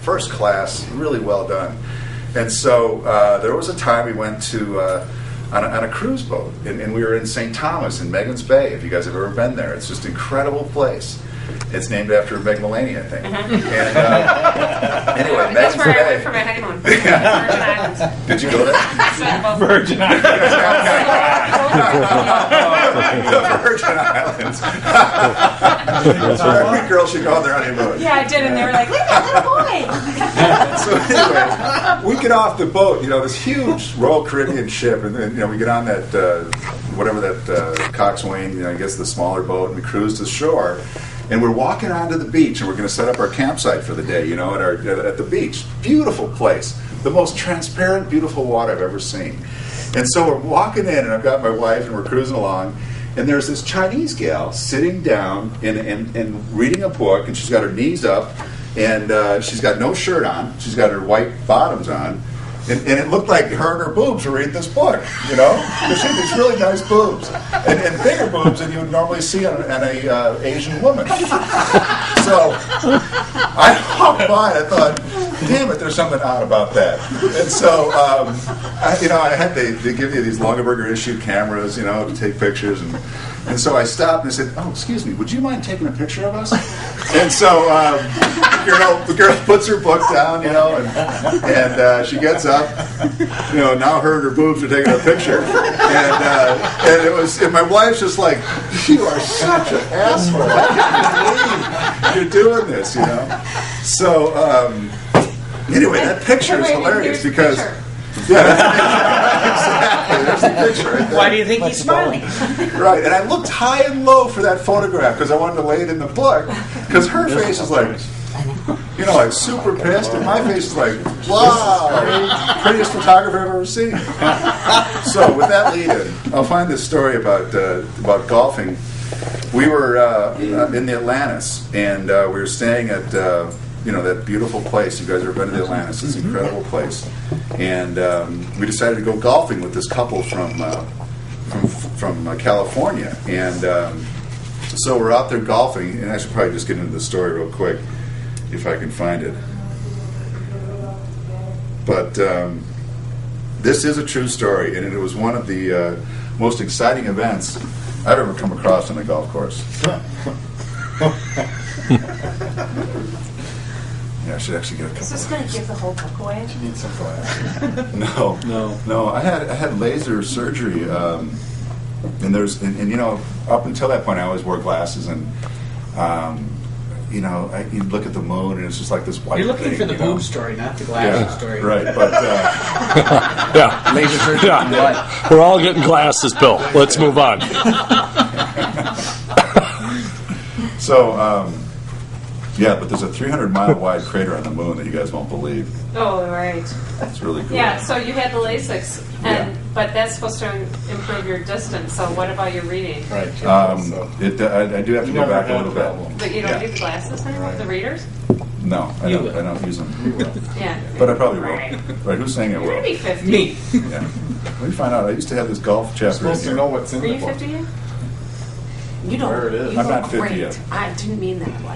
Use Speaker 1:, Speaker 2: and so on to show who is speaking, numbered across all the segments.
Speaker 1: first class, really well done. And so there was a time we went to on a cruise boat, and we were in St. Thomas in Megan's Bay. If you guys have ever been there, it's just an incredible place. It's named after Meg Mulaney, I think. And anyway,
Speaker 2: that's
Speaker 1: Megan's
Speaker 2: where I
Speaker 1: Bay.
Speaker 2: went for my honeymoon. Virgin Islands.
Speaker 1: Did you go there?
Speaker 3: Virgin Islands.
Speaker 1: The Virgin Islands. So every girl should go on their honeymoon.
Speaker 2: Yeah, I did, and they were like, "Look at that little boy."
Speaker 1: So anyway, we get off the boat, this huge Royal Caribbean ship, and then we get on that whatever that coxswain, I guess the smaller boat, and we cruise to shore, and we're walking onto the beach, and we're going to set up our campsite for the day, at the beach. Beautiful place, the most transparent, beautiful water I've ever seen. And so we're walking in, and I've got my wife, and we're cruising along. And there's this Chinese gal sitting down and reading a book, and she's got her knees up, and she's got no shirt on. She's got her white bottoms on, and it looked like her and her boobs were reading this book, because she had these really nice boobs, and bigger boobs than you would normally see on a Asian woman. So I walked by, and I thought, damn it, there's something odd about that. And so, they give you these Longaberger issue cameras, to take pictures. And so I stopped and I said, "Oh, excuse me, would you mind taking a picture of us?" And so the girl puts her book down, and she gets up. Now her and her boobs are taking a picture. And my wife's just like, "You are such an asshole. I can't believe you're doing this, So, anyway, that picture is hilarious because... Yeah, that's the picture right there.
Speaker 3: Why do you think he's smiling?
Speaker 1: Right, and I looked high and low for that photograph because I wanted to lay it in the book, because her face is like, like super pissed, and my face is like, wow, prettiest photographer I've ever seen. So with that lead-in, I'll find this story about golfing. We were in the Atlantis, and we were staying at that beautiful place. You guys ever been to the Atlantis? It's an incredible place. And we decided to go golfing with this couple from California. And so we're out there golfing, and I should probably just get into the story real quick if I can find it. But this is a true story, and it was one of the most exciting events I've ever come across on a golf course. Yeah, I should actually get a couple.
Speaker 2: Is this going to give the whole book away?
Speaker 1: You need some glasses. No. I had laser surgery, and up until that point, I always wore glasses, and you look at the moon, and it's just like this white.
Speaker 3: You're looking
Speaker 1: thing,
Speaker 3: for the boob story, not the glasses story.
Speaker 1: Right, but
Speaker 4: yeah,
Speaker 3: laser surgery.
Speaker 4: Yeah. We're all getting glasses, Bill. Let's move on.
Speaker 1: So. Yeah, but there's a 300-mile wide crater on the moon that you guys won't believe.
Speaker 2: Oh, right.
Speaker 1: It's really cool.
Speaker 2: Yeah, so you had the LASIK, but that's supposed to improve your distance. So what about your reading?
Speaker 1: Right. I do have to go back a little bit.
Speaker 2: But you don't need glasses anymore? Right. The readers?
Speaker 1: No, I don't use them.
Speaker 2: Yeah.
Speaker 1: But I probably will. Right, who's saying I will?
Speaker 2: You're going to be 50.
Speaker 3: Me.
Speaker 1: Yeah. Let me find out. I used to have this golf chapter.
Speaker 5: You're supposed to know what's in
Speaker 2: Are
Speaker 5: the
Speaker 2: you
Speaker 5: book.
Speaker 2: 50 yet? You don't.
Speaker 5: Where it is.
Speaker 1: I'm not 50
Speaker 2: great.
Speaker 1: yet.
Speaker 2: I didn't mean that way.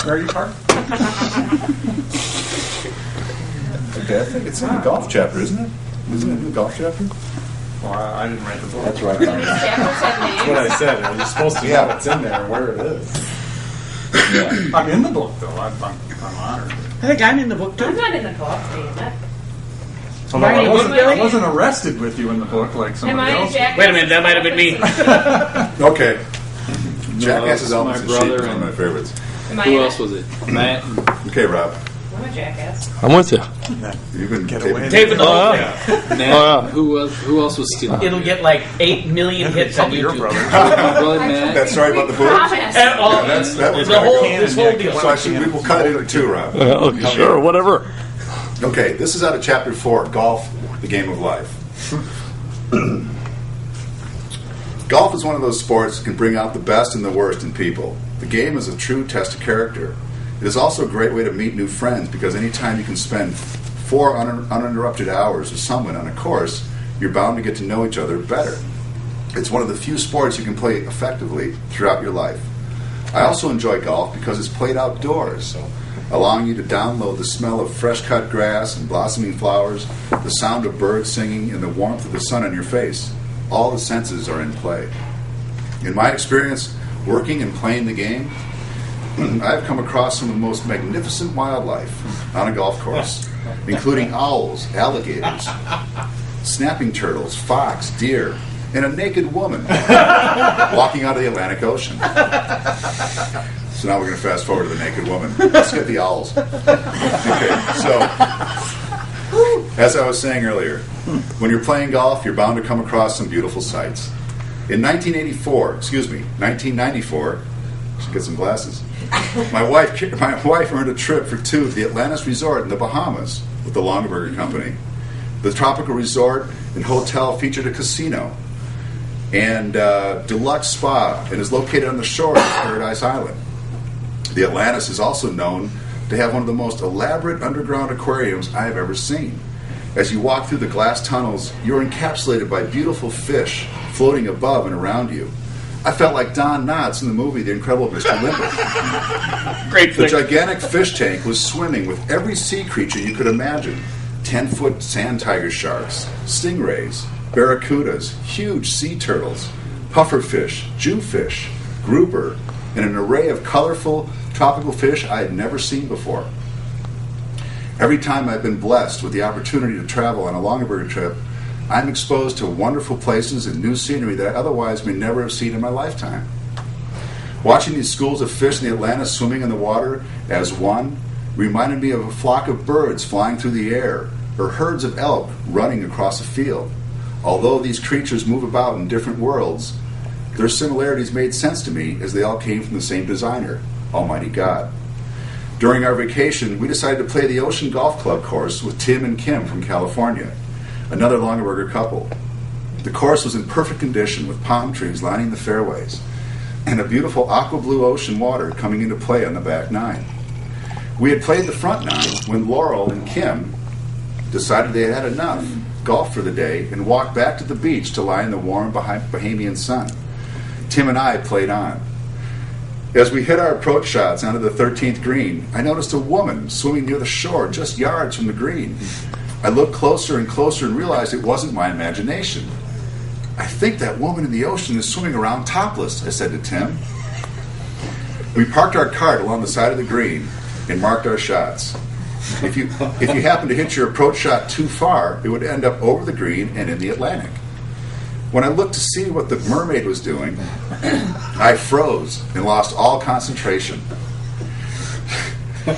Speaker 5: Where are you parked?
Speaker 1: Okay, I think it's in the golf chapter, isn't it? Isn't it in the golf chapter?
Speaker 5: Well, I didn't write the book.
Speaker 1: That's right.
Speaker 2: These chapters have
Speaker 5: That's what I
Speaker 2: names.
Speaker 5: said. You're supposed to know what's in there and where it is.
Speaker 1: Yeah.
Speaker 5: I'm in the book, though. I'm honored.
Speaker 3: I think I'm in the book too.
Speaker 2: I'm not in the book, damn it.
Speaker 5: Although
Speaker 3: Right,
Speaker 5: I wasn't arrested with you in the book like
Speaker 2: Am
Speaker 5: somebody
Speaker 2: I
Speaker 5: else.
Speaker 2: Jack?
Speaker 3: Wait a minute, that might have been me.
Speaker 1: Okay. Jackass's
Speaker 6: my
Speaker 1: Elvis and Sheep
Speaker 6: brother
Speaker 1: is one of
Speaker 6: and-
Speaker 1: my favorites.
Speaker 2: Am I
Speaker 6: Who
Speaker 2: in
Speaker 6: else
Speaker 2: it?
Speaker 6: was it? Matt.
Speaker 1: Okay, Rob.
Speaker 2: I'm a jackass.
Speaker 4: I'm with you.
Speaker 1: You've been
Speaker 5: Get
Speaker 1: taping-
Speaker 5: away.
Speaker 3: David the whole thing.
Speaker 6: Matt. Who else was stealing?
Speaker 3: It'll get like 8 million hits on
Speaker 5: Probably your
Speaker 3: YouTube.
Speaker 5: brother.
Speaker 6: My brother Matt.
Speaker 1: That story about the boobs?
Speaker 2: Promise.
Speaker 3: And all,
Speaker 1: Yeah, that was
Speaker 3: the whole,
Speaker 1: kinda
Speaker 3: this whole deal.
Speaker 1: So we will cut it into two, Rob.
Speaker 4: Okay, sure, whatever.
Speaker 1: Okay, this is out of chapter 4, Golf, the Game of Life. Golf is one of those sports that can bring out the best and the worst in people. The game is a true test of character. It is also a great way to meet new friends because anytime you can spend 4 uninterrupted hours with someone on a course, you're bound to get to know each other better. It's one of the few sports you can play effectively throughout your life. I also enjoy golf because it's played outdoors, allowing you to download the smell of fresh-cut grass and blossoming flowers, the sound of birds singing, and the warmth of the sun on your face. All the senses are in play. In my experience working and playing the game, I've come across some of the most magnificent wildlife on a golf course, including owls, alligators, snapping turtles, fox, deer, and a naked woman walking out of the Atlantic Ocean. So now we're going to fast forward to the naked woman. Let's skip the owls. Okay, so as I was saying earlier, when you're playing golf, you're bound to come across some beautiful sights. In 1994, should get some glasses. My wife earned a trip for two to the Atlantis Resort in the Bahamas with the Longaberger Company. The tropical resort and hotel featured a casino and deluxe spa and is located on the shore of Paradise Island. The Atlantis is also known to have one of the most elaborate underground aquariums I have ever seen. As you walk through the glass tunnels, you're encapsulated by beautiful fish floating above and around you. I felt like Don Knotts in the movie The Incredible Mr. Limber.
Speaker 3: Great
Speaker 1: The
Speaker 3: flick.
Speaker 1: gigantic fish tank was swimming with every sea creature you could imagine. 10-foot sand tiger sharks, stingrays, barracudas, huge sea turtles, pufferfish, jewfish, grouper, and an array of colorful tropical fish I had never seen before. Every time I've been blessed with the opportunity to travel on a Longaberger trip, I'm exposed to wonderful places and new scenery that I otherwise may never have seen in my lifetime. Watching these schools of fish in the Atlantis swimming in the water as one reminded me of a flock of birds flying through the air or herds of elk running across a field. Although these creatures move about in different worlds, their similarities made sense to me as they all came from the same designer, Almighty God. During our vacation, we decided to play the Ocean Golf Club course with Tim and Kim from California, another Longaberger couple. The course was in perfect condition with palm trees lining the fairways and a beautiful aqua blue ocean water coming into play on the back nine. We had played the front nine when Laurel and Kim decided they had had enough golf for the day and walked back to the beach to lie in the warm Bahamian sun. Tim and I played on. As we hit our approach shots onto the 13th green, I noticed a woman swimming near the shore just yards from the green. I looked closer and closer and realized it wasn't my imagination. I think that woman in the ocean is swimming around topless, I said to Tim. We parked our cart along the side of the green and marked our shots. If you happen to hit your approach shot too far, it would end up over the green and in the Atlantic. When I looked to see what the mermaid was doing, I froze and lost all concentration.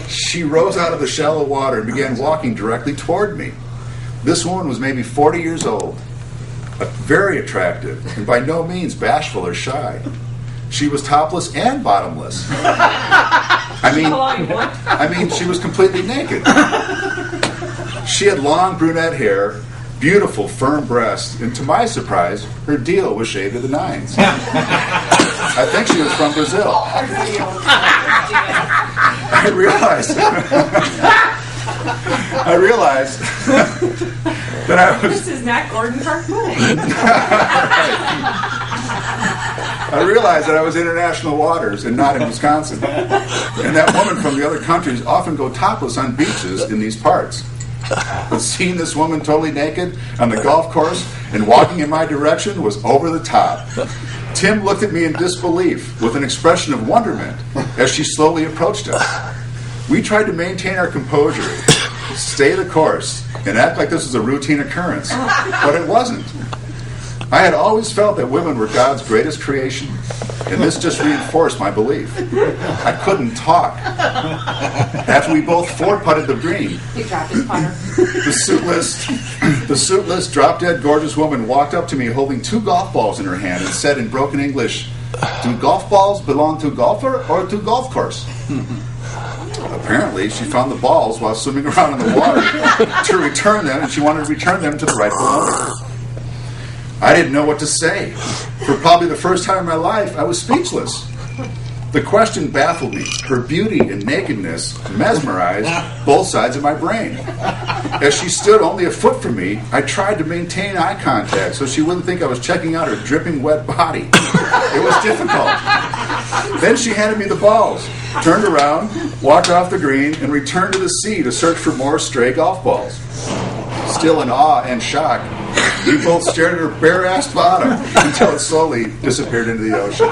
Speaker 1: She rose out of the shallow water and began walking directly toward me. This woman was maybe 40 years old, very attractive, and by no means bashful or shy. She was topless and bottomless. I mean, she was completely naked. She had long brunette hair, beautiful firm breasts, and to my surprise, her deal was shaved to the nines. I think she was from Brazil. I realized that I was.
Speaker 2: This is not Gordon Park pudding.
Speaker 1: I realized that I was in international waters and not in Wisconsin, and that women from the other countries often go topless on beaches in these parts. But seeing this woman totally naked on the golf course and walking in my direction was over the top. Tim looked at me in disbelief with an expression of wonderment as she slowly approached us. We tried to maintain our composure, stay the course, and act like this was a routine occurrence, but it wasn't. I had always felt that women were God's greatest creation, and this just reinforced my belief. I couldn't talk. After we both four-putted the green,
Speaker 2: He dropped his putter.
Speaker 1: the suitless, drop-dead gorgeous woman walked up to me holding 2 golf balls in her hand and said in broken English, "Do golf balls belong to a golfer or to a golf course?" Apparently, she found the balls while swimming around in the water to return them, and she wanted to return them to the rightful owner. I didn't know what to say. For probably the first time in my life, I was speechless. The question baffled me. Her beauty and nakedness mesmerized both sides of my brain. As she stood only a foot from me, I tried to maintain eye contact so she wouldn't think I was checking out her dripping wet body. It was difficult. Then she handed me the balls, turned around, walked off the green, and returned to the sea to search for more stray golf balls. Still in awe and shock, we both stared at her bare-assed bottom until it slowly disappeared into the ocean.